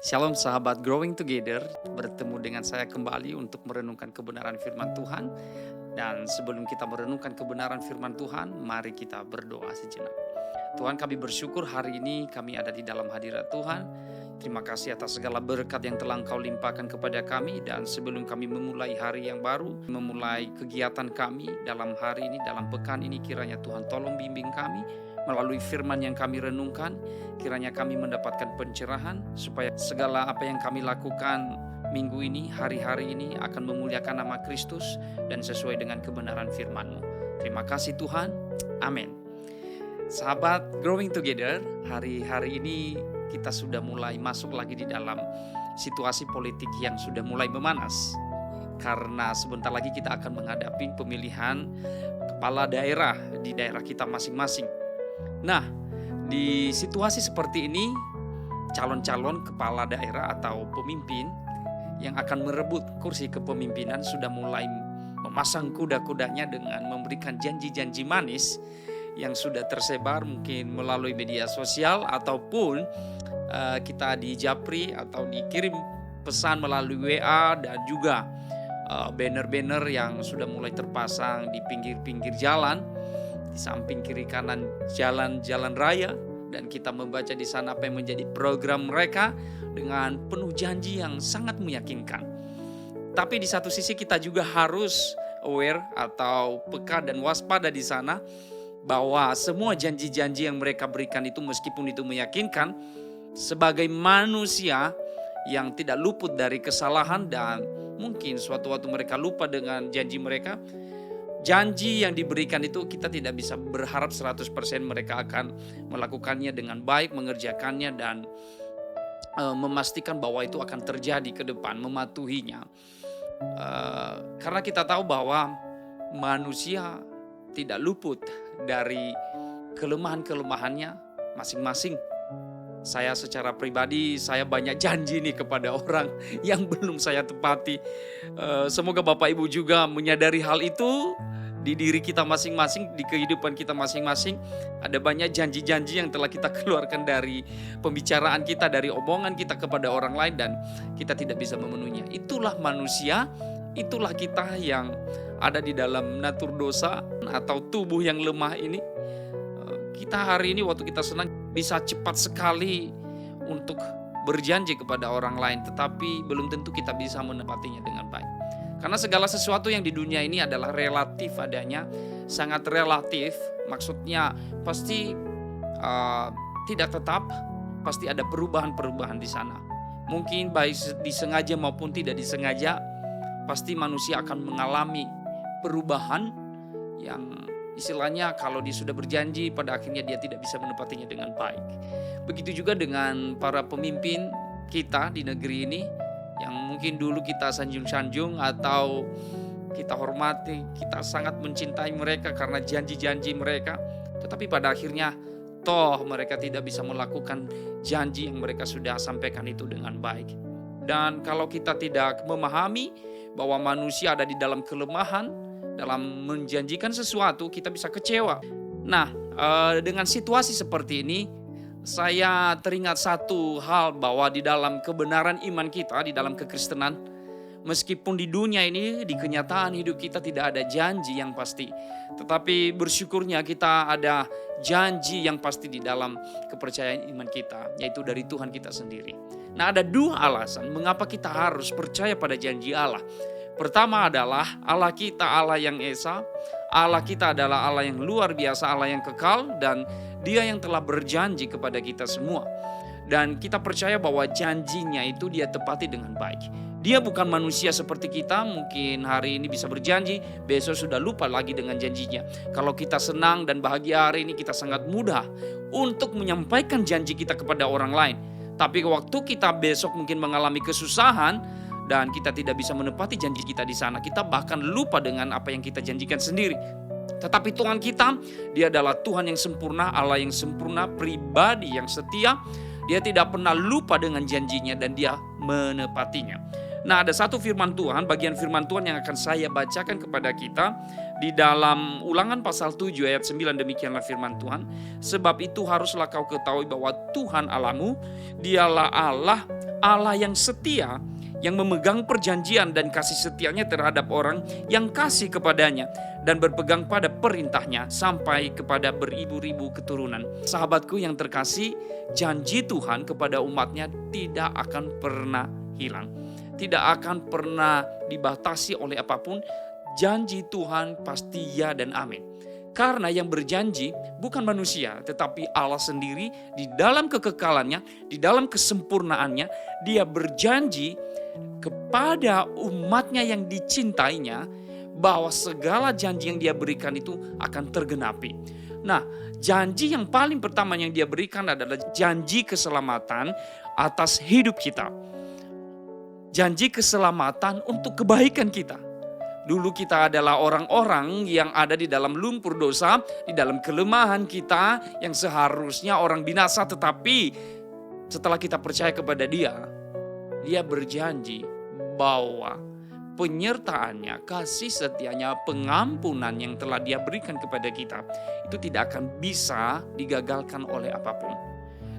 Shalom sahabat Growing Together, bertemu dengan saya kembali untuk merenungkan kebenaran firman Tuhan. Dan sebelum kita merenungkan kebenaran firman Tuhan, mari kita berdoa sejenak. Tuhan, kami bersyukur hari ini kami ada di dalam hadirat Tuhan. Terima kasih atas segala berkat yang telah Engkau limpahkan kepada kami. Dan sebelum kami memulai hari yang baru, memulai kegiatan kami dalam hari ini, dalam pekan ini, kiranya Tuhan tolong bimbing kami melalui firman yang kami renungkan. Kiranya kami mendapatkan pencerahan supaya segala apa yang kami lakukan minggu ini, hari-hari ini akan memuliakan nama Kristus dan sesuai dengan kebenaran firman-Mu. Terima kasih Tuhan. Amin. Sahabat Growing Together, hari-hari ini kita sudah mulai masuk lagi di dalam situasi politik yang sudah mulai memanas. Karena sebentar lagi kita akan menghadapi pemilihan kepala daerah di daerah kita masing-masing. Nah, di situasi seperti ini, calon-calon kepala daerah atau pemimpin yang akan merebut kursi kepemimpinan sudah mulai memasang kuda-kudanya dengan memberikan janji-janji manis yang sudah tersebar mungkin melalui media sosial ataupun kita di japri atau dikirim pesan melalui WA dan juga banner-banner yang sudah mulai terpasang di pinggir-pinggir jalan, di samping kiri kanan jalan-jalan raya, dan kita membaca di sana apa yang menjadi program mereka dengan penuh janji yang sangat meyakinkan. Tapi di satu sisi kita juga harus aware atau peka dan waspada di sana bahwa semua janji-janji yang mereka berikan itu meskipun itu meyakinkan, sebagai manusia yang tidak luput dari kesalahan dan mungkin suatu waktu mereka lupa dengan janji mereka. Janji yang diberikan itu kita tidak bisa berharap 100% mereka akan melakukannya dengan baik, mengerjakannya dan memastikan bahwa itu akan terjadi ke depan, mematuhinya. Karena kita tahu bahwa manusia tidak luput dari kelemahan-kelemahannya masing-masing. Saya secara pribadi, saya banyak janji nih kepada orang yang belum saya tepati. Semoga Bapak Ibu juga menyadari hal itu di diri kita masing-masing, di kehidupan kita masing-masing. Ada banyak janji-janji yang telah kita keluarkan dari pembicaraan kita, dari omongan kita kepada orang lain dan kita tidak bisa memenuhinya. Itulah manusia, itulah kita yang ada di dalam natur dosa atau tubuh yang lemah ini. Kita hari ini waktu kita senang bisa cepat sekali untuk berjanji kepada orang lain, tetapi belum tentu kita bisa menepatinya dengan baik. Karena segala sesuatu yang di dunia ini adalah relatif adanya, sangat relatif. Maksudnya pasti tidak tetap, pasti ada perubahan-perubahan di sana. Mungkin baik disengaja maupun tidak disengaja, pasti manusia akan mengalami perubahan yang istilahnya kalau dia sudah berjanji pada akhirnya dia tidak bisa menepatinya dengan baik. Begitu juga dengan para pemimpin kita di negeri ini yang mungkin dulu kita sanjung-sanjung atau kita hormati, kita sangat mencintai mereka karena janji-janji mereka. Tetapi pada akhirnya toh mereka tidak bisa melakukan janji yang mereka sudah sampaikan itu dengan baik. Dan kalau kita tidak memahami bahwa manusia ada di dalam kelemahan, dalam menjanjikan sesuatu kita bisa kecewa. Nah, dengan situasi seperti ini, saya teringat satu hal bahwa di dalam kebenaran iman kita, di dalam kekristenan, meskipun di dunia ini, di kenyataan hidup kita tidak ada janji yang pasti. Tetapi bersyukurnya kita ada janji yang pasti di dalam kepercayaan iman kita, yaitu dari Tuhan kita sendiri. Nah, ada dua alasan mengapa kita harus percaya pada janji Allah. Pertama adalah Allah kita Allah yang esa, Allah kita adalah Allah yang luar biasa, Allah yang kekal dan Dia yang telah berjanji kepada kita semua. Dan kita percaya bahwa janjinya itu Dia tepati dengan baik. Dia bukan manusia seperti kita, mungkin hari ini bisa berjanji, besok sudah lupa lagi dengan janjinya. Kalau kita senang dan bahagia hari ini, kita sangat mudah untuk menyampaikan janji kita kepada orang lain. Tapi waktu kita besok mungkin mengalami kesusahan, dan kita tidak bisa menepati janji kita di sana, kita bahkan lupa dengan apa yang kita janjikan sendiri. Tetapi Tuhan kita, Dia adalah Tuhan yang sempurna, Allah yang sempurna, pribadi yang setia. Dia tidak pernah lupa dengan janjinya dan Dia menepatinya. Nah, ada satu firman Tuhan, bagian firman Tuhan yang akan saya bacakan kepada kita di dalam Ulangan pasal 7 ayat 9, demikianlah firman Tuhan. Sebab itu haruslah kau ketahui bahwa Tuhan Allahmu, dialah Allah yang setia, yang memegang perjanjian dan kasih setianya terhadap orang yang kasih kepadanya dan berpegang pada perintahnya sampai kepada beribu-ribu keturunan. Sahabatku yang terkasih, janji Tuhan kepada umatnya tidak akan pernah hilang. Tidak akan pernah dibatasi oleh apapun. Janji Tuhan pasti ya dan amin. Karena yang berjanji bukan manusia, tetapi Allah sendiri di dalam kekekalannya, di dalam kesempurnaannya, dia berjanji kepada umatnya yang dicintainya bahwa segala janji yang dia berikan itu akan tergenapi. Nah, janji yang paling pertama yang dia berikan adalah janji keselamatan atas hidup kita. Janji keselamatan untuk kebaikan kita. Dulu kita adalah orang-orang yang ada di dalam lumpur dosa, di dalam kelemahan kita yang seharusnya orang binasa, tetapi setelah kita percaya kepada Dia berjanji bahwa penyertaannya, kasih setianya, pengampunan yang telah Dia berikan kepada kita itu tidak akan bisa digagalkan oleh apapun.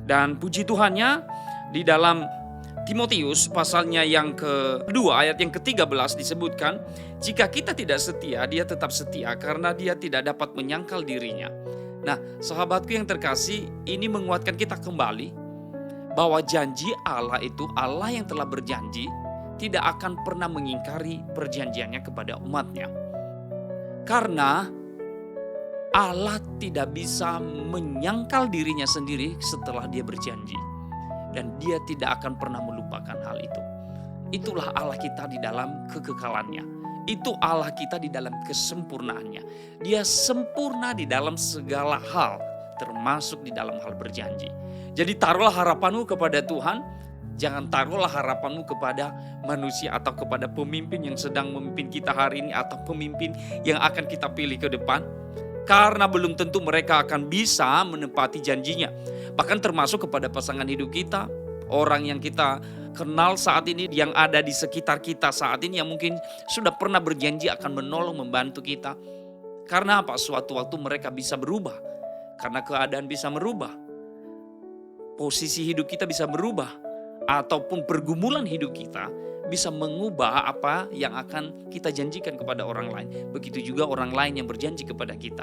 Dan puji Tuhannya di dalam Timotius pasalnya yang kedua ayat yang ke-13 disebutkan, jika kita tidak setia, Dia tetap setia karena Dia tidak dapat menyangkal dirinya. Nah, sahabatku yang terkasih, ini menguatkan kita kembali bahwa janji Allah itu, Allah yang telah berjanji tidak akan pernah mengingkari perjanjiannya kepada umatnya. Karena Allah tidak bisa menyangkal dirinya sendiri setelah Dia berjanji. Dan Dia tidak akan pernah melupakan hal itu. Itulah Allah kita di dalam kekekalannya. Itu Allah kita di dalam kesempurnaannya. Dia sempurna di dalam segala hal, termasuk di dalam hal berjanji. Jadi taruhlah harapanmu kepada Tuhan. Jangan taruhlah harapanmu kepada manusia atau kepada pemimpin yang sedang memimpin kita hari ini atau pemimpin yang akan kita pilih ke depan. Karena belum tentu mereka akan bisa menepati janjinya. Bahkan termasuk kepada pasangan hidup kita, orang yang kita kenal saat ini, yang ada di sekitar kita saat ini, yang mungkin sudah pernah berjanji akan menolong, membantu kita. Karena apa? Suatu waktu mereka bisa berubah. Karena keadaan bisa merubah. Posisi hidup kita bisa berubah. Ataupun pergumulan hidup kita bisa mengubah apa yang akan kita janjikan kepada orang lain. Begitu juga orang lain yang berjanji kepada kita.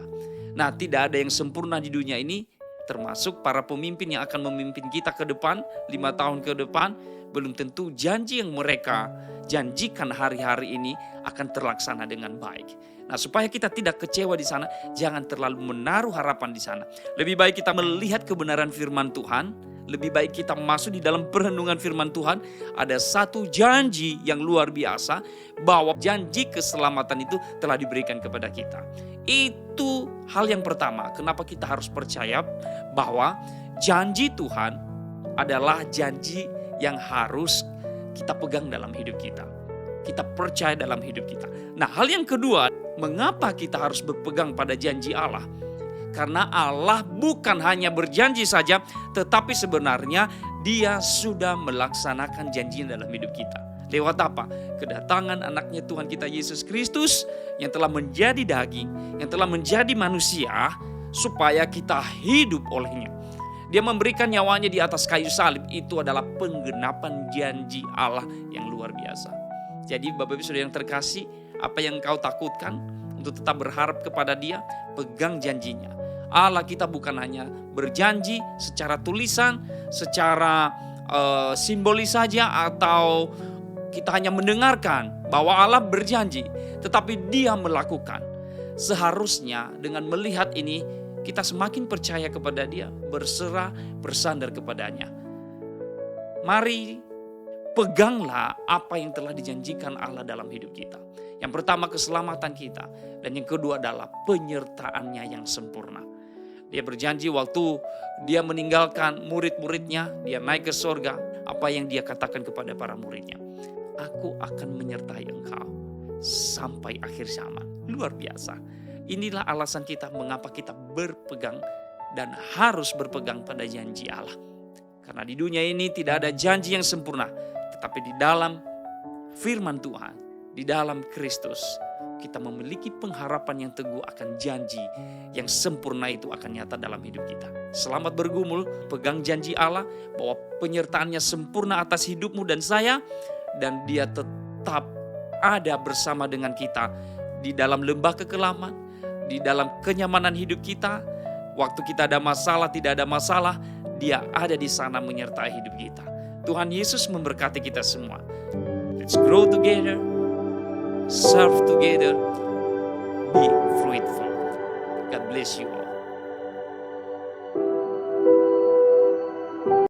Nah, tidak ada yang sempurna di dunia ini, termasuk para pemimpin yang akan memimpin kita ke depan, 5 tahun ke depan, belum tentu janji yang mereka janjikan hari-hari ini akan terlaksana dengan baik. Nah, supaya kita tidak kecewa di sana, jangan terlalu menaruh harapan di sana. Lebih baik kita melihat kebenaran firman Tuhan, lebih baik kita masuk di dalam perenungan firman Tuhan. Ada satu janji yang luar biasa, bahwa janji keselamatan itu telah diberikan kepada kita. Itu hal yang pertama, kenapa kita harus percaya bahwa janji Tuhan adalah janji yang harus kita pegang dalam hidup kita. Kita percaya dalam hidup kita. Nah, hal yang kedua, mengapa kita harus berpegang pada janji Allah? Karena Allah bukan hanya berjanji saja, tetapi sebenarnya Dia sudah melaksanakan janjinya dalam hidup kita. Lewat apa? Kedatangan anaknya Tuhan kita Yesus Kristus yang telah menjadi daging, yang telah menjadi manusia, supaya kita hidup olehnya. Dia memberikan nyawanya di atas kayu salib. Itu adalah penggenapan janji Allah yang luar biasa. Jadi Bapak Ibu Saudara yang terkasih, apa yang kau takutkan untuk tetap berharap kepada Dia, pegang janjinya. Allah kita bukan hanya berjanji secara tulisan, secara simbolis saja, atau kita hanya mendengarkan bahwa Allah berjanji, tetapi Dia melakukan. Seharusnya dengan melihat ini, kita semakin percaya kepada Dia, berserah, bersandar kepadanya. Mari peganglah apa yang telah dijanjikan Allah dalam hidup kita. Yang pertama keselamatan kita, dan yang kedua adalah penyertaannya yang sempurna. Dia berjanji waktu Dia meninggalkan murid-muridnya, Dia naik ke sorga, apa yang Dia katakan kepada para muridnya, aku akan menyertai engkau sampai akhir zaman. Luar biasa. Inilah alasan kita mengapa kita berpegang dan harus berpegang pada janji Allah. Karena di dunia ini tidak ada janji yang sempurna, tetapi di dalam firman Tuhan, di dalam Kristus, kita memiliki pengharapan yang teguh akan janji yang sempurna itu akan nyata dalam hidup kita. Selamat bergumul, pegang janji Allah bahwa penyertaannya sempurna atas hidupmu dan saya, dan Dia tetap ada bersama dengan kita di dalam lembah kekelaman, di dalam kenyamanan hidup kita. Waktu kita ada masalah, tidak ada masalah, Dia ada di sana menyertai hidup kita. Tuhan Yesus memberkati kita semua. Let's grow together, serve together, be fruitful. God bless you all.